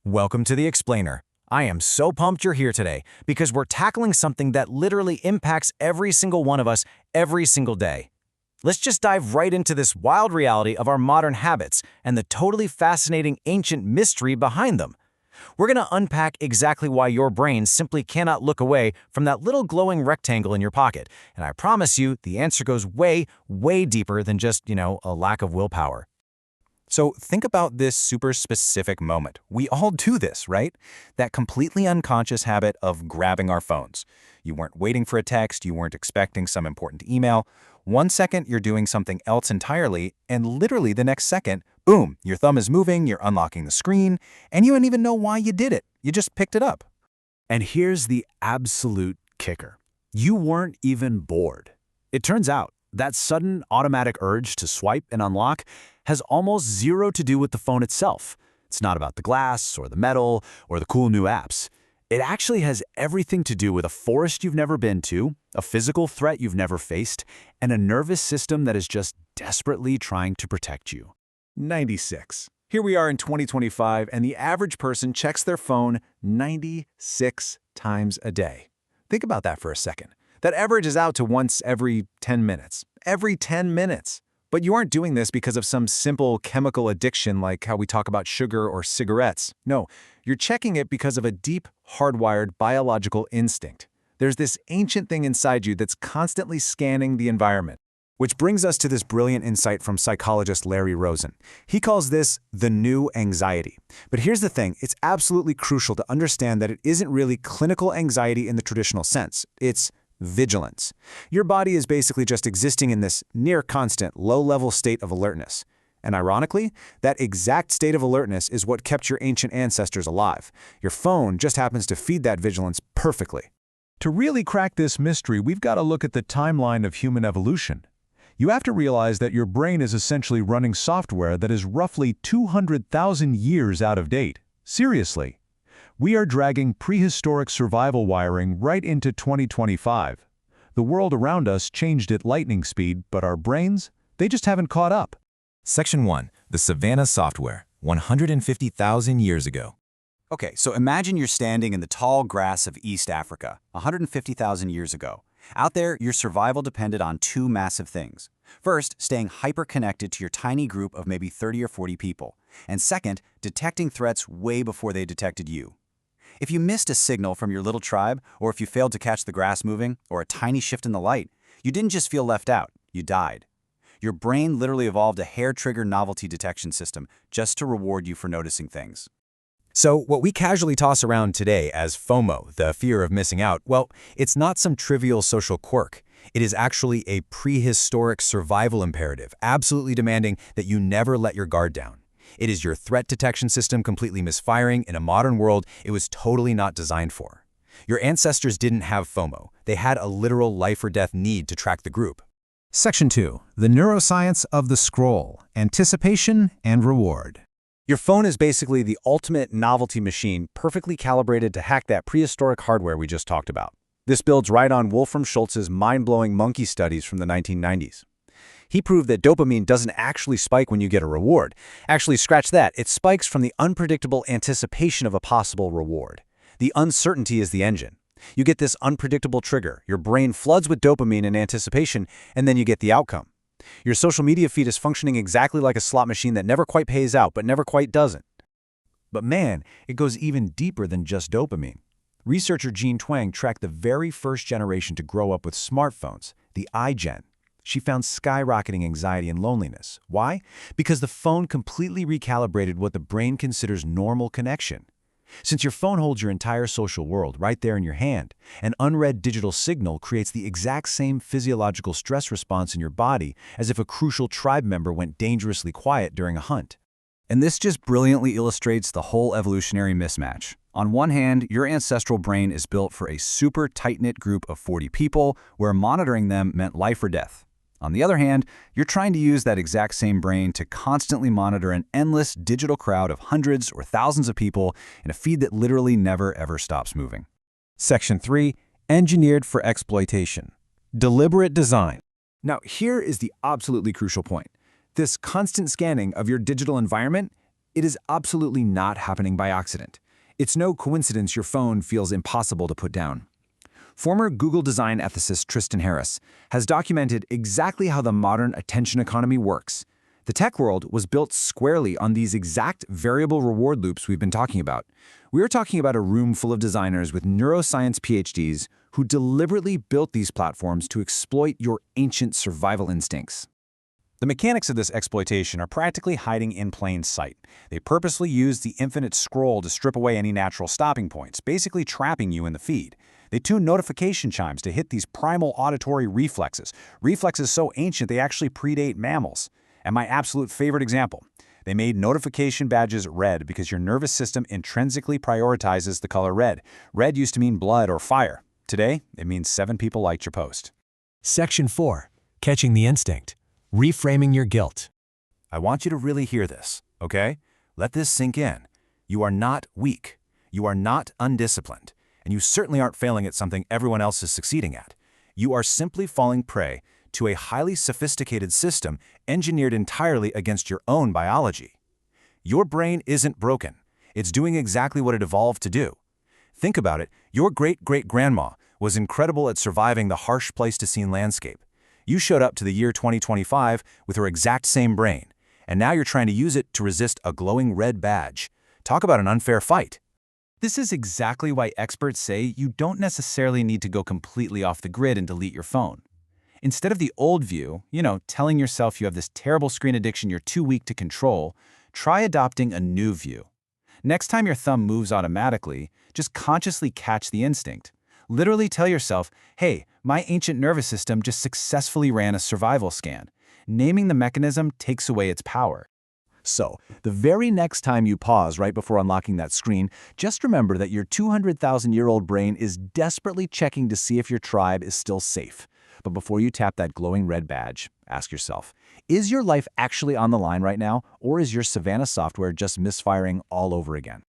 Welcome to the Explainer. I am so pumped you're here today because we're tackling something that literally impacts every single one of us every single day. Let's just dive right into this wild reality of our modern habits and the totally fascinating ancient mystery behind them. We're going to unpack exactly why your brain simply cannot look away from that little glowing rectangle in your pocket. And I promise you, the answer goes way, way deeper than just, a lack of willpower. So think about this super specific moment. We all do this, right? That completely unconscious habit of grabbing our phones. You weren't waiting for a text, you weren't expecting some important email. 1 second, you're doing something else entirely, and literally the next second, boom, your thumb is moving, you're unlocking the screen, and you don't even know why you did it. You just picked it up. And here's the absolute kicker. You weren't even bored. It turns out that sudden automatic urge to swipe and unlock has almost zero to do with the phone itself. It's not about the glass or the metal or the cool new apps. It actually has everything to do with a forest you've never been to, a physical threat you've never faced, and a nervous system that is just desperately trying to protect you. 96. Here we are in 2025, and the average person checks their phone 96 times a day. Think about that for a second. That average is out to once every 10 minutes. Every 10 minutes. But you aren't doing this because of some simple chemical addiction like how we talk about sugar or cigarettes. No, you're checking it because of a deep, hardwired biological instinct. There's this ancient thing inside you that's constantly scanning the environment. Which brings us to this brilliant insight from psychologist Larry Rosen. He calls this the new anxiety. But here's the thing, it's absolutely crucial to understand that it isn't really clinical anxiety in the traditional sense. It's vigilance. Your body is basically just existing in this near-constant, low-level state of alertness. And ironically, that exact state of alertness is what kept your ancient ancestors alive. Your phone just happens to feed that vigilance perfectly. To really crack this mystery, we've got to look at the timeline of human evolution. You have to realize that your brain is essentially running software that is roughly 200,000 years out of date. Seriously. We are dragging prehistoric survival wiring right into 2025. The world around us changed at lightning speed, but our brains, they just haven't caught up. Section 1. The Savannah Software, 150,000 years ago. Okay, so imagine you're standing in the tall grass of East Africa, 150,000 years ago. Out there, your survival depended on two massive things. First, staying hyper-connected to your tiny group of maybe 30 or 40 people. And second, detecting threats way before they detected you. If you missed a signal from your little tribe, or if you failed to catch the grass moving, or a tiny shift in the light, you didn't just feel left out, you died. Your brain literally evolved a hair-trigger novelty detection system just to reward you for noticing things. So what we casually toss around today as FOMO, the fear of missing out, well, it's not some trivial social quirk. It is actually a prehistoric survival imperative, absolutely demanding that you never let your guard down. It is your threat detection system completely misfiring in a modern world it was totally not designed for. Your ancestors didn't have FOMO. They had a literal life or death need to track the group. Section 2. The neuroscience of the scroll, anticipation and reward. Your phone is basically the ultimate novelty machine, perfectly calibrated to hack that prehistoric hardware we just talked about. This builds right on Wolfram Schultz's mind-blowing monkey studies from the 1990s. He proved that dopamine doesn't actually spike when you get a reward. Actually, scratch that. It spikes from the unpredictable anticipation of a possible reward. The uncertainty is the engine. You get this unpredictable trigger. Your brain floods with dopamine in anticipation, and then you get the outcome. Your social media feed is functioning exactly like a slot machine that never quite pays out, but never quite doesn't. But man, it goes even deeper than just dopamine. Researcher Jean Twenge tracked the very first generation to grow up with smartphones, the iGen. She found skyrocketing anxiety and loneliness. Why? Because the phone completely recalibrated what the brain considers normal connection. Since your phone holds your entire social world right there in your hand, an unread digital signal creates the exact same physiological stress response in your body as if a crucial tribe member went dangerously quiet during a hunt. And this just brilliantly illustrates the whole evolutionary mismatch. On one hand, your ancestral brain is built for a super tight-knit group of 40 people where monitoring them meant life or death. On the other hand, you're trying to use that exact same brain to constantly monitor an endless digital crowd of hundreds or thousands of people in a feed that literally never ever stops moving. Section 3. Engineered for exploitation. Deliberate design. Now, here is the absolutely crucial point. This constant scanning of your digital environment, It is absolutely not happening by accident. It's no coincidence your phone feels impossible to put down. Former Google design ethicist Tristan Harris has documented exactly how the modern attention economy works. The tech world was built squarely on these exact variable reward loops we've been talking about. We're talking about a room full of designers with neuroscience PhDs who deliberately built these platforms to exploit your ancient survival instincts. The mechanics of this exploitation are practically hiding in plain sight. They purposely use the infinite scroll to strip away any natural stopping points, basically trapping you in the feed. They tune notification chimes to hit these primal auditory reflexes so ancient they actually predate mammals. And my absolute favorite example, they made notification badges red because your nervous system intrinsically prioritizes the color red. Red used to mean blood or fire. Today, it means 7 people liked your post. Section 4. Catching the instinct. Reframing your guilt. I want you to really hear this, okay? Let this sink in. You are not weak. You are not undisciplined. And you certainly aren't failing at something everyone else is succeeding at. You are simply falling prey to a highly sophisticated system engineered entirely against your own biology. Your brain isn't broken. It's doing exactly what it evolved to do. Think about it. Your great-great-grandma was incredible at surviving the harsh Pleistocene landscape. You showed up to the year 2025 with her exact same brain, and now you're trying to use it to resist a glowing red badge. Talk about an unfair fight. This is exactly why experts say you don't necessarily need to go completely off the grid and delete your phone. Instead of the old view, telling yourself you have this terrible screen addiction you're too weak to control, try adopting a new view. Next time your thumb moves automatically, just consciously catch the instinct. Literally tell yourself, hey, my ancient nervous system just successfully ran a survival scan. Naming the mechanism takes away its power. So, the very next time you pause right before unlocking that screen, just remember that your 200,000-year-old brain is desperately checking to see if your tribe is still safe. But before you tap that glowing red badge, ask yourself, is your life actually on the line right now, or is your Savannah software just misfiring all over again?